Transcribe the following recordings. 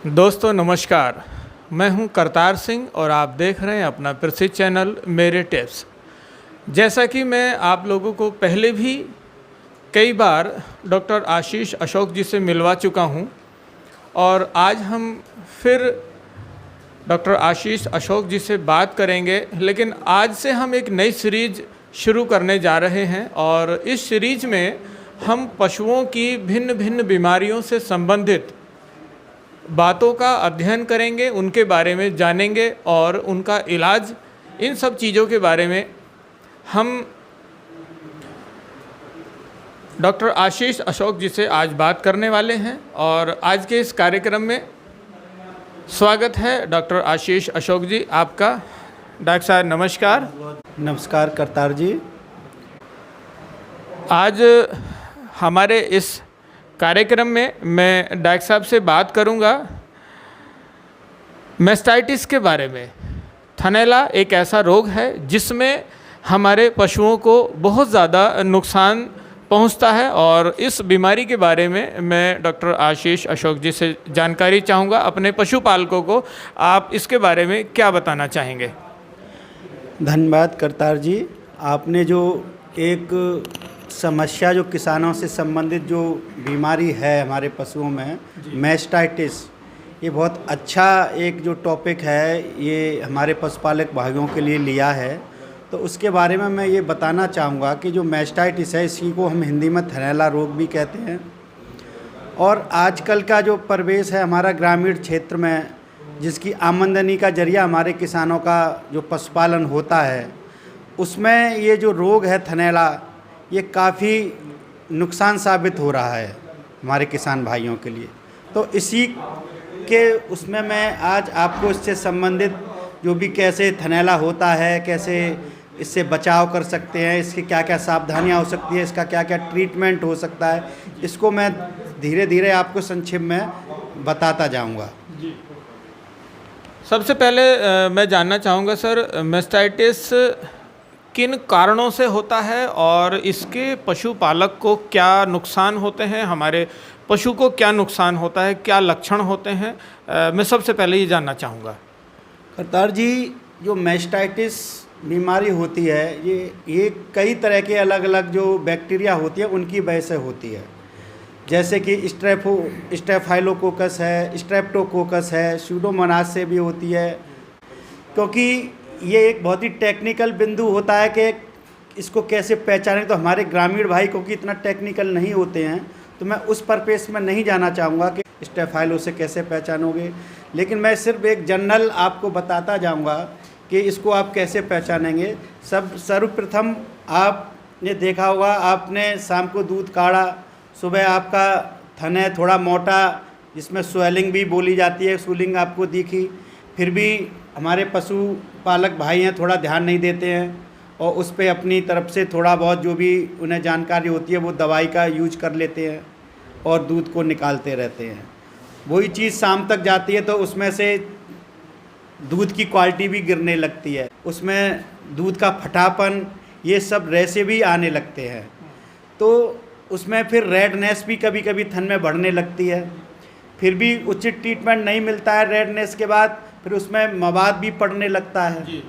दोस्तों नमस्कार, मैं हूं करतार सिंह और आप देख रहे हैं अपना प्रसिद्ध चैनल मेरे टिप्स। जैसा कि मैं आप लोगों को पहले भी कई बार डॉक्टर आशीष अशोक जी से मिलवा चुका हूं और आज हम फिर डॉक्टर आशीष अशोक जी से बात करेंगे, लेकिन आज से हम एक नई सीरीज शुरू करने जा रहे हैं और इस सीरीज में हम पशुओं की भिन्न भिन्न बीमारियों से संबंधित बातों का अध्ययन करेंगे, उनके बारे में जानेंगे और उनका इलाज, इन सब चीज़ों के बारे में हम डॉक्टर आशीष अशोक जी से आज बात करने वाले हैं। और आज के इस कार्यक्रम में स्वागत है डॉक्टर आशीष अशोक जी आपका। डॉक्टर साहब नमस्कार। नमस्कार करतार जी। आज हमारे इस कार्यक्रम में मैं डॉक्टर साहब से बात करूंगा मैस्टाइटिस के बारे में। थनैला एक ऐसा रोग है जिसमें हमारे पशुओं को बहुत ज़्यादा नुकसान पहुंचता है और इस बीमारी के बारे में मैं डॉक्टर आशीष अशोक जी से जानकारी चाहूँगा। अपने पशुपालकों को आप इसके बारे में क्या बताना चाहेंगे? धन्यवाद करतार जी। आपने जो एक समस्या जो किसानों से संबंधित जो बीमारी है हमारे पशुओं में, मैस्टाइटिस, ये बहुत अच्छा एक जो टॉपिक है ये हमारे पशुपालक भाइयों के लिए लिया है। तो उसके बारे में मैं ये बताना चाहूँगा कि जो मैस्टाइटिस है इसी को हम हिंदी में थनैला रोग भी कहते हैं। और आजकल का जो परिवेश है हमारा ग्रामीण क्षेत्र में, जिसकी आमदनी का जरिया हमारे किसानों का जो पशुपालन होता है, उसमें ये जो रोग है थनैला, ये काफ़ी नुकसान साबित हो रहा है हमारे किसान भाइयों के लिए। तो इसी के उसमें मैं आज आपको इससे संबंधित जो भी कैसे थनैला होता है, कैसे इससे बचाव कर सकते हैं, इसकी क्या क्या सावधानियां हो सकती है, इसका क्या क्या ट्रीटमेंट हो सकता है, इसको मैं धीरे धीरे आपको संक्षेप में बताता जाऊंगा। सबसे पहले मैं जानना चाहूँगा सर, मैस्टाइटिस किन कारणों से होता है और इसके पशुपालक को क्या नुकसान होते हैं, हमारे पशु को क्या नुकसान होता है, क्या लक्षण होते हैं, मैं सबसे पहले ये जानना चाहूँगा। करतार जी, जो मैस्टाइटिस बीमारी होती है ये कई तरह के अलग अलग जो बैक्टीरिया होती है उनकी वजह से होती है। जैसे कि स्टेफाइलोकोकस है, स्ट्रेप्टोकोकस है, स्यूडोमोनास से भी होती है। क्योंकि ये एक बहुत ही टेक्निकल बिंदु होता है कि इसको कैसे पहचानें। तो हमारे ग्रामीण भाई क्योंकि इतना टेक्निकल नहीं होते हैं, तो मैं उस पर्पस में नहीं जाना चाहूँगा कि स्टेफाइलो से कैसे पहचानोगे, लेकिन मैं सिर्फ एक जनरल आपको बताता जाऊँगा कि इसको आप कैसे पहचानेंगे। सर्वप्रथम आपने देखा होगा, आपने शाम को दूध काढ़ा, सुबह आपका थन है थोड़ा मोटा, जिसमें स्वेलिंग भी बोली जाती है, स्वेलिंग आपको दिखी, फिर भी हमारे पशुपालक भाई हैं थोड़ा ध्यान नहीं देते हैं और उस पर अपनी तरफ से थोड़ा बहुत जो भी उन्हें जानकारी होती है वो दवाई का यूज कर लेते हैं और दूध को निकालते रहते हैं। वही चीज़ शाम तक जाती है तो उसमें से दूध की क्वालिटी भी गिरने लगती है, उसमें दूध का फटापन, ये सब रेशे भी आने लगते हैं। तो उसमें फिर रेडनेस भी कभी कभी थन में बढ़ने लगती है। फिर भी उचित ट्रीटमेंट नहीं मिलता है रेडनेस के बाद, फिर उसमें मवाद भी पड़ने लगता है।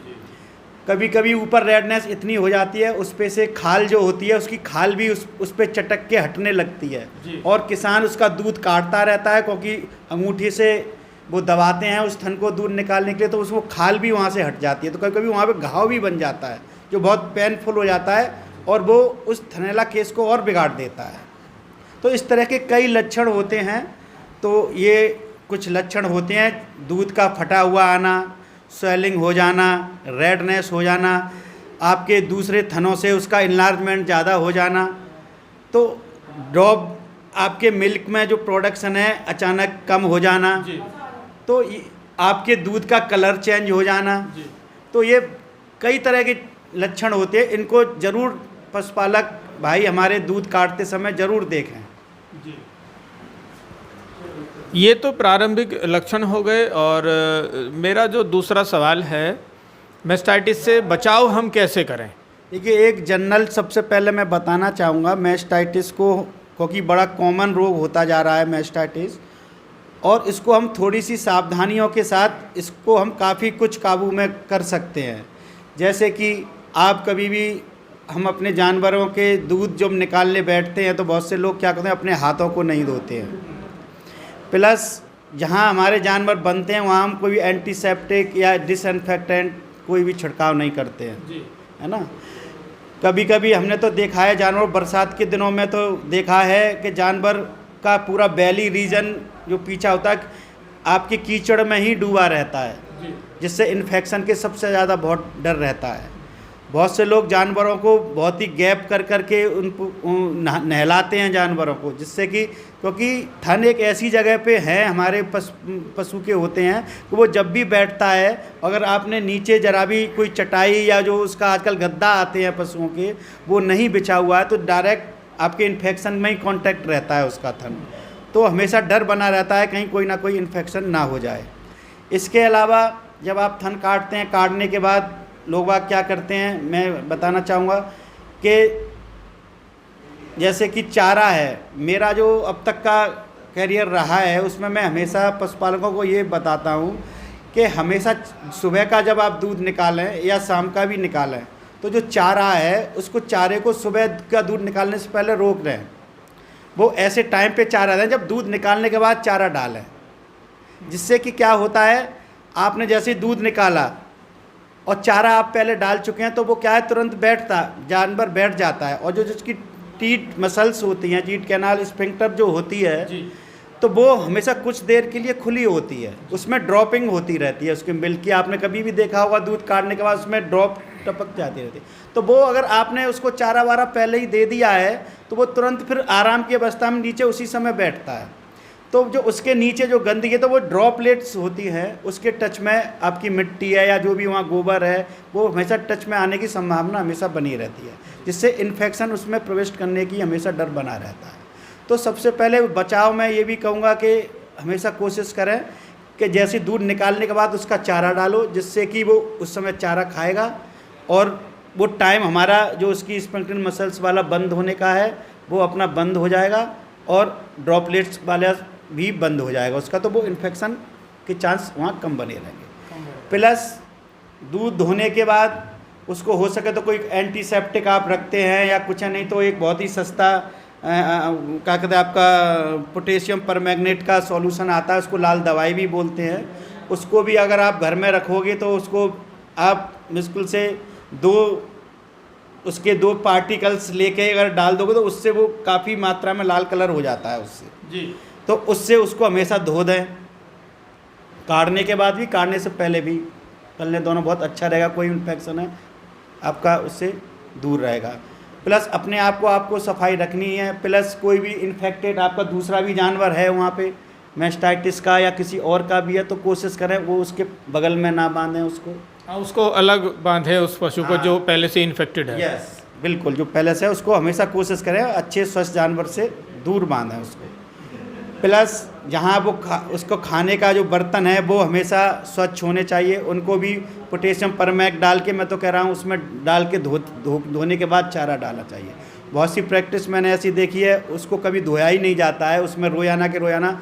कभी कभी ऊपर रेडनेस इतनी हो जाती है, उस पे से खाल जो होती है उसकी खाल भी उस पे चटक के हटने लगती है और किसान उसका दूध काटता रहता है, क्योंकि अंगूठी से वो दबाते हैं उस थन को दूध निकालने के लिए, तो उसको खाल भी वहाँ से हट जाती है। तो कभी कभी वहाँ पे घाव भी बन जाता है जो बहुत पेनफुल हो जाता है और वो उस थनैला केस को और बिगाड़ देता है। तो इस तरह के कई लक्षण होते हैं। तो ये कुछ लक्षण होते हैं: दूध का फटा हुआ आना, स्वेलिंग हो जाना, रेडनेस हो जाना, आपके दूसरे थनों से उसका इन्लार्जमेंट ज़्यादा हो जाना, तो ड्रॉप आपके मिल्क में जो प्रोडक्शन है अचानक कम हो जाना, तो आपके दूध का कलर चेंज हो जाना। तो ये कई तरह के लक्षण होते हैं, इनको ज़रूर पशुपालक भाई हमारे दूध काटते समय ज़रूर देखें। ये तो प्रारंभिक लक्षण हो गए और मेरा जो दूसरा सवाल है, मैस्टाइटिस से बचाव हम कैसे करें? देखिए, एक जनरल सबसे पहले मैं बताना चाहूँगा मैस्टाइटिस को, क्योंकि बड़ा कॉमन रोग होता जा रहा है मैस्टाइटिस, और इसको हम थोड़ी सी सावधानियों के साथ इसको हम काफ़ी कुछ काबू में कर सकते हैं। जैसे कि आप कभी भी हम अपने जानवरों के दूध जब निकालने बैठते हैं तो बहुत से लोग क्या करते हैं, अपने हाथों को नहीं धोते हैं। प्लस जहाँ हमारे जानवर बनते हैं वहाँ हम कोई भी एंटीसेप्टिक या डिसइंफेक्टेंट कोई भी छिड़काव नहीं करते हैं जी। है ना। कभी कभी हमने तो देखा है जानवर, बरसात के दिनों में तो देखा है कि जानवर का पूरा बैली रीजन जो पीछा होता है आपके कीचड़ में ही डूबा रहता है, जिससे इन्फेक्शन के सबसे ज़्यादा बहुत डर रहता है। बहुत से लोग जानवरों को बहुत ही गैप कर करके नहलाते हैं जानवरों को, जिससे कि क्योंकि थन एक ऐसी जगह पे है हमारे पशु के होते हैं कि वो जब भी बैठता है, अगर आपने नीचे जरा भी कोई चटाई या जो उसका आजकल गद्दा आते हैं पशुओं के वो नहीं बिछा हुआ है तो डायरेक्ट आपके इन्फेक्शन में ही कांटेक्ट रहता है उसका थन। तो हमेशा डर बना रहता है कहीं कोई ना कोई इन्फेक्शन ना हो जाए। इसके अलावा जब आप थन काटते हैं, काटने के बाद लोग बाग क्या करते हैं मैं बताना चाहूँगा कि जैसे कि चारा है, मेरा जो अब तक का करियर रहा है उसमें मैं हमेशा पशुपालकों को ये बताता हूँ कि हमेशा सुबह का जब आप दूध निकालें या शाम का भी निकालें तो जो चारा है उसको चारे को सुबह का दूध निकालने से पहले रोक दें। वो ऐसे टाइम पे चारा दें जब दूध निकालने के बाद चारा डालें, जिससे कि क्या होता है आपने जैसे दूध निकाला और चारा आप पहले डाल चुके हैं तो वो क्या है तुरंत बैठता जानवर बैठ जाता है। और जो जिसकी टीट मसल्स होती हैं, टीट कैनाल स्फिंक्टर जो होती है जी। तो वो हमेशा कुछ देर के लिए खुली होती है, उसमें ड्रॉपिंग होती रहती है उसके मिल्क की। आपने कभी भी देखा होगा दूध काटने के बाद उसमें ड्रॉप टपक जाती रहती है। तो वो अगर आपने उसको चारा वारा पहले ही दे दिया है तो वो तुरंत फिर आराम की अवस्था में नीचे उसी समय बैठता है। तो जो उसके नीचे जो गंदगी है तो वो ड्रॉपलेट्स होती है, उसके टच में आपकी मिट्टी है या जो भी वहाँ गोबर है वो हमेशा टच में आने की संभावना हमेशा बनी रहती है, जिससे इन्फेक्शन उसमें प्रवेश करने की हमेशा डर बना रहता है। तो सबसे पहले बचाव में ये भी कहूँगा कि हमेशा कोशिश करें कि जैसे दूध निकालने के बाद उसका चारा डालो, जिससे कि वो उस समय चारा खाएगा और वो टाइम हमारा जो उसकी स्फिंक्टर मसल्स वाला बंद होने का है वो अपना बंद हो जाएगा और ड्रॉपलेट्स वाला भी बंद हो जाएगा उसका, तो वो इन्फेक्शन के चांस वहाँ कम बने रहेंगे। प्लस दूध धोने के बाद उसको हो सके तो कोई एंटीसेप्टिक आप रखते हैं या कुछ है, नहीं तो एक बहुत ही सस्ता क्या कहते हैं आपका पोटेशियम परमैंगनेट का सॉल्यूशन आता है, उसको लाल दवाई भी बोलते हैं। उसको भी अगर आप घर में रखोगे तो उसको आप मुश्किल से उसके दो पार्टिकल्स लेके अगर डाल दोगे तो उससे वो काफ़ी मात्रा में लाल कलर हो जाता है उससे जी। तो उससे उसको हमेशा धो दें, काटने के बाद भी काटने से पहले भी करने, दोनों बहुत अच्छा रहेगा। कोई इन्फेक्शन है आपका उससे दूर रहेगा। प्लस अपने आप को आपको सफाई रखनी है। प्लस कोई भी इन्फेक्टेड आपका दूसरा भी जानवर है वहाँ पे मैस्टाइटिस का या किसी और का भी है तो कोशिश करें वो उसके बगल में ना बांधें उसको। हाँ, उसको अलग बांधे उस पशु को जो पहले से इन्फेक्टेड है। यस बिल्कुल, जो पहले से है उसको हमेशा कोशिश करें अच्छे स्वस्थ जानवर से दूर बांधें उसको। प्लस जहाँ वो उसको खाने का जो बर्तन है वो हमेशा स्वच्छ होने चाहिए, उनको भी पोटेशियम परमैंगनेट डाल के मैं तो कह रहा हूँ उसमें डाल के धोने के बाद चारा डालना चाहिए। बहुत सी प्रैक्टिस मैंने ऐसी देखी है उसको कभी धोया ही नहीं जाता है, उसमें रोजाना के रोजाना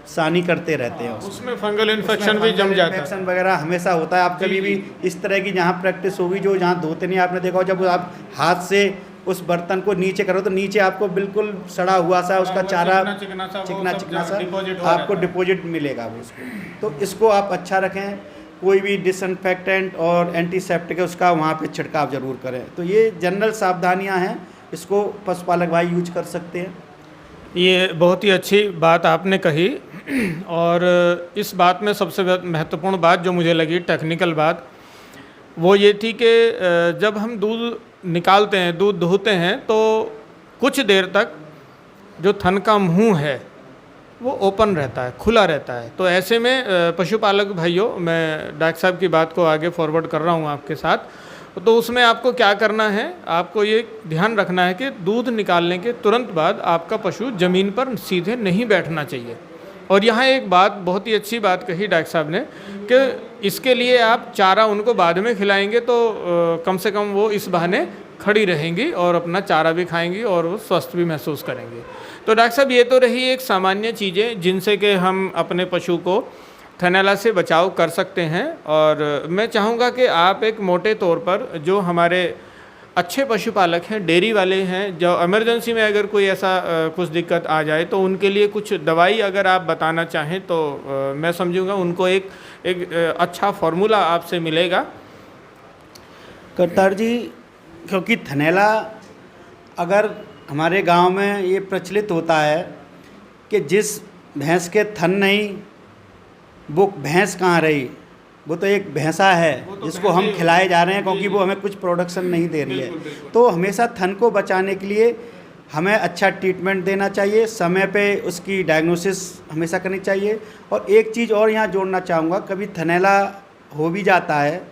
सानी करते रहते हैं उसमें फंगल इन्फेक्शन भी जम जाता है, इन्फेक्शन वगैरह हमेशा होता है। आप कभी भी इस तरह की जहाँ प्रैक्टिस होगी जो जहाँ धोते नहीं, आपने देखा हो जब आप हाथ से उस बर्तन को नीचे करो तो नीचे आपको बिल्कुल सड़ा हुआ सा उसका चारा चिकना सा आपको डिपॉजिट मिलेगा वो उसको। तो इसको आप अच्छा रखें, कोई भी डिसइंफेक्टेंट और एंटीसेप्टिक है उसका वहाँ पे छिड़काव ज़रूर करें। तो ये जनरल सावधानियाँ हैं, इसको पशुपालक भाई यूज कर सकते हैं। ये बहुत ही अच्छी बात आपने कही। और इस बात में सबसे महत्वपूर्ण बात जो मुझे लगी टेक्निकल बात वो ये थी कि जब हम दूध निकालते हैं, दूध धोते हैं तो कुछ देर तक जो थन का मुंह है वो ओपन रहता है, खुला रहता है। तो ऐसे में पशुपालक भाइयों, मैं डॉक्टर साहब की बात को आगे फॉरवर्ड कर रहा हूँ आपके साथ, तो उसमें आपको क्या करना है, आपको ये ध्यान रखना है कि दूध निकालने के तुरंत बाद आपका पशु ज़मीन पर सीधे नहीं बैठना चाहिए। और यहाँ एक बात बहुत ही अच्छी बात कही डॉक्टर साहब ने कि इसके लिए आप चारा उनको बाद में खिलाएंगे तो कम से कम वो इस बहाने खड़ी रहेंगी और अपना चारा भी खाएंगी और वो स्वस्थ भी महसूस करेंगी। तो डॉक्टर साहब, ये तो रही एक सामान्य चीज़ें जिनसे कि हम अपने पशु को थनैला से बचाव कर सकते हैं। और मैं चाहूँगा कि आप एक मोटे तौर पर जो हमारे अच्छे पशुपालक हैं, डेयरी वाले हैं, जो इमरजेंसी में अगर कोई ऐसा कुछ दिक्कत आ जाए तो उनके लिए कुछ दवाई अगर आप बताना चाहें तो मैं समझूंगा उनको एक अच्छा फार्मूला आपसे मिलेगा। करतार जी, क्योंकि थनैला अगर हमारे गांव में ये प्रचलित होता है कि जिस भैंस के थन नहीं वो भैंस कहाँ रही, वो तो एक भैंसा है जिसको हम खिलाए जा रहे हैं, क्योंकि वो हमें कुछ प्रोडक्शन नहीं दे रही है। तो हमेशा थन को बचाने के लिए हमें अच्छा ट्रीटमेंट देना चाहिए, समय पे उसकी डायग्नोसिस हमेशा करनी चाहिए। और एक चीज़ और यहाँ जोड़ना चाहूँगा, कभी थनैला हो भी जाता है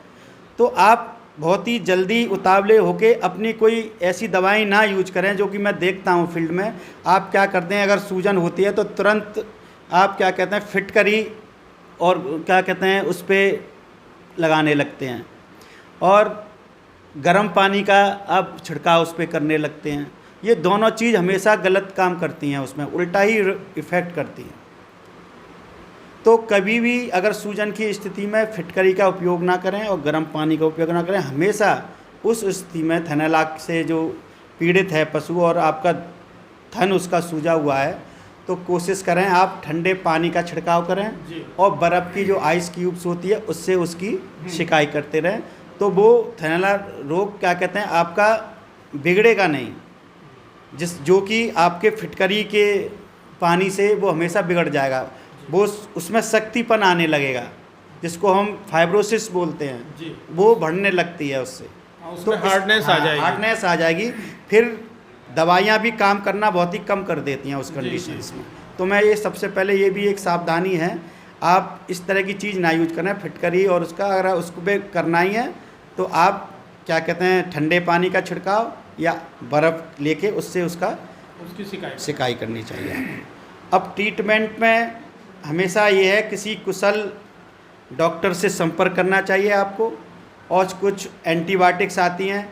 तो आप बहुत ही जल्दी उतावले होके अपनी कोई ऐसी दवाई ना यूज करें, जो कि मैं देखता हूँ फील्ड में। आप क्या करते हैं, अगर सूजन होती है तो तुरंत आप क्या कहते हैं फिटकरी और क्या कहते हैं उस पर लगाने लगते हैं, और गर्म पानी का आप छिड़काव उस पर करने लगते हैं। ये दोनों चीज़ हमेशा गलत काम करती हैं, उसमें उल्टा ही इफ़ेक्ट करती हैं। तो कभी भी अगर सूजन की स्थिति में फिटकरी का उपयोग ना करें और गर्म पानी का उपयोग ना करें। हमेशा उस स्थिति में थनैला से जो पीड़ित है पशु और आपका थन उसका सूजा हुआ है, तो कोशिश करें आप ठंडे पानी का छिड़काव करें और बर्फ़ की जो आइस क्यूब्स होती है उससे उसकी सिकाई करते रहें। तो वो थनैला रोग क्या कहते हैं आपका बिगड़ेगा नहीं, जो कि आपके फिटकरी के पानी से वो हमेशा बिगड़ जाएगा। वो उसमें शक्तिपन आने लगेगा, जिसको हम फाइब्रोसिस बोलते हैं, वो बढ़ने लगती है उससे। तो हार्डनेस आ जाएगी, फिर दवाइयाँ भी काम करना बहुत ही कम कर देती हैं उस कंडीशंस में। तो मैं ये सबसे पहले ये भी एक सावधानी है, आप इस तरह की चीज़ ना यूज करें फिटकरी और उसका, अगर उसको पे करना ही है तो आप क्या कहते हैं ठंडे पानी का छिड़काव या बर्फ़ लेके उससे उसकी सिकाई करनी चाहिए। अब ट्रीटमेंट में हमेशा ये है किसी कुशल डॉक्टर से संपर्क करना चाहिए आपको। और कुछ एंटीबायोटिक्स आती हैं,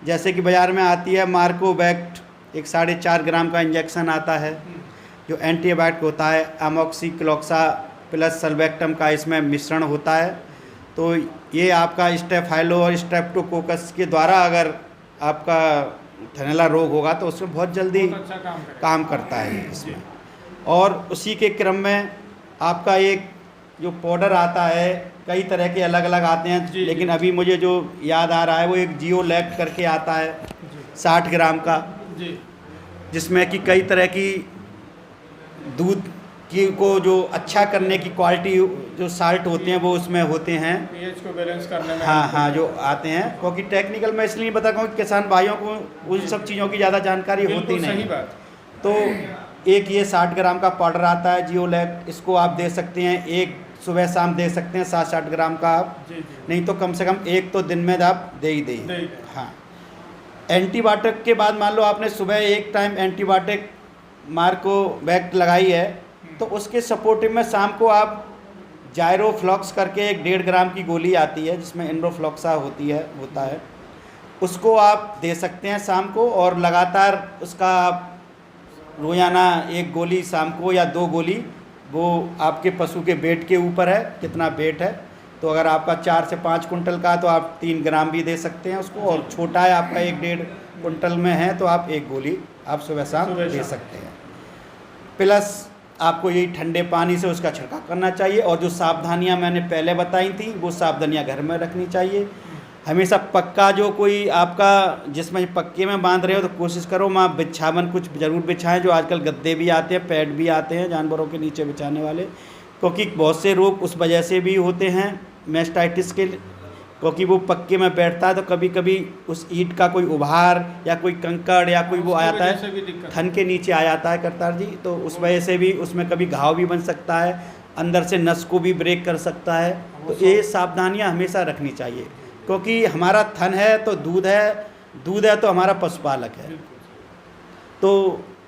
जैसे कि बाज़ार में आती है मार्कोवैक्ट, एक 4.5 ग्राम का इंजेक्शन आता है जो एंटीबायोटिक होता है। अमोक्सिक्लोक्सा प्लस सल्बेक्टम का इसमें मिश्रण होता है। तो ये आपका स्टेफाइलो और स्ट्रेप्टोकोकस के द्वारा अगर आपका थनैला रोग होगा तो उसमें बहुत जल्दी काम करता है इसमें। और उसी के क्रम में आपका एक जो पाउडर आता है, कई तरह के अलग अलग आते हैं, लेकिन अभी मुझे जो याद आ रहा है वो एक जियोलैक्ट करके आता है 60 ग्राम का, जिसमें कि कई तरह की दूध की को जो अच्छा करने की क्वालिटी जो साल्ट होते हैं वो उसमें होते हैं, पीएच को बैलेंस करने में। हाँ जो आते हैं, क्योंकि टेक्निकल मैं इसलिए बता रहा हूँ कि किसान भाइयों को उन सब चीज़ों की ज़्यादा जानकारी होती नहीं। सही बात। तो एक ये 60 ग्राम का पाउडर आता है जियोलैक्ट, इसको आप दे सकते हैं, एक सुबह शाम दे सकते हैं 60 ग्राम का आप, नहीं तो कम से कम एक तो दिन में आप दे ही दें। हाँ, एंटीबायोटिक के बाद मान लो आपने सुबह एक टाइम एंटीबायोटिक मार्कोवैक्ट लगाई है, तो उसके सपोर्टिव में शाम को आप जायरोफ्लॉक्स करके एक 1.5 ग्राम की गोली आती है जिसमें एंड्रोफ्लॉक्सा होता है, उसको आप दे सकते हैं शाम को। और लगातार उसका आप रोज़ाना 1 गोली शाम को या 2 गोली, वो आपके पशु के वेट के ऊपर है कितना वेट है। तो अगर आपका 4 से 5 कुंटल का तो आप 3 ग्राम भी दे सकते हैं उसको, और छोटा है आपका 1-1.5 कुंटल में है तो आप 1 गोली आप सुबह शाम दे सकते हैं। प्लस आपको यही ठंडे पानी से उसका छिड़काव करना चाहिए। और जो सावधानियां मैंने पहले बताई थी वो सावधानियां घर में रखनी चाहिए। हमेशा पक्का जो कोई आपका जिसमें पक्के में बांध रहे हो तो कोशिश करो वहाँ बिछावन कुछ ज़रूर बिछाएं, जो आजकल गद्दे भी आते हैं, पैड भी आते हैं जानवरों के नीचे बिछाने वाले, क्योंकि बहुत से रोग उस वजह से भी होते हैं मैस्टाइटिस के, क्योंकि वो पक्के में बैठता है तो कभी कभी उस ईंट का कोई उभार या कोई कंकड़ या कोई वो आता है थन के नीचे आ जाता है करतार जी, तो उस वजह से भी उसमें कभी घाव भी बन सकता है, अंदर से नस को भी ब्रेक कर सकता है। तो ये सावधानियाँ हमेशा रखनी चाहिए, क्योंकि हमारा थन है तो दूध है तो हमारा पशुपालक है। तो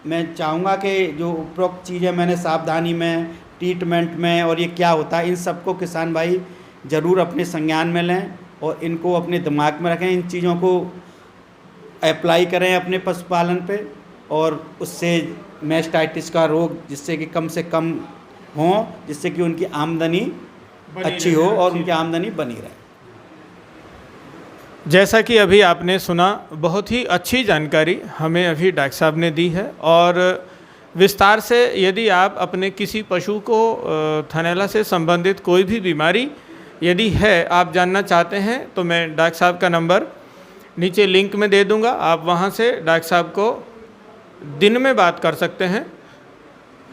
मैं चाहूँगा कि जो उपरोक्त चीज़ें मैंने सावधानी में, ट्रीटमेंट में और ये क्या होता है, इन सबको किसान भाई ज़रूर अपने संज्ञान में लें और इनको अपने दिमाग में रखें, इन चीज़ों को अप्लाई करें अपने पशुपालन पे और उससे मैस्टाइटिस का रोग जिससे कि कम से कम हो, जिससे कि उनकी आमदनी अच्छी हो और उनकी आमदनी बनी रहे। जैसा कि अभी आपने सुना, बहुत ही अच्छी जानकारी हमें अभी डॉक्टर साहब ने दी है। और विस्तार से यदि आप अपने किसी पशु को थनैला से संबंधित कोई भी बीमारी यदि है, आप जानना चाहते हैं, तो मैं डॉक्टर साहब का नंबर नीचे लिंक में दे दूंगा। आप वहां से डॉक्टर साहब को दिन में बात कर सकते हैं,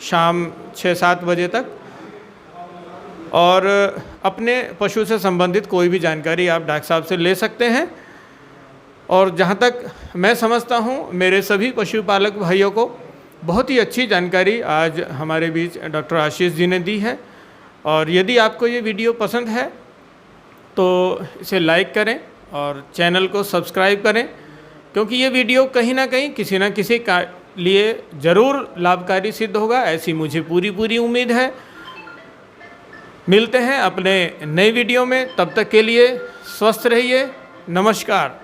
शाम 6-7 बजे तक, और अपने पशु से संबंधित कोई भी जानकारी आप डॉक्टर साहब से ले सकते हैं। और जहाँ तक मैं समझता हूँ, मेरे सभी पशुपालक भाइयों को बहुत ही अच्छी जानकारी आज हमारे बीच डॉक्टर आशीष जी ने दी है। और यदि आपको ये वीडियो पसंद है तो इसे लाइक करें और चैनल को सब्सक्राइब करें, क्योंकि ये वीडियो कहीं ना कहीं किसी न किसी का लिए ज़रूर लाभकारी सिद्ध होगा, ऐसी मुझे पूरी उम्मीद है। मिलते हैं अपने नए वीडियो में, तब तक के लिए स्वस्थ रहिए। नमस्कार।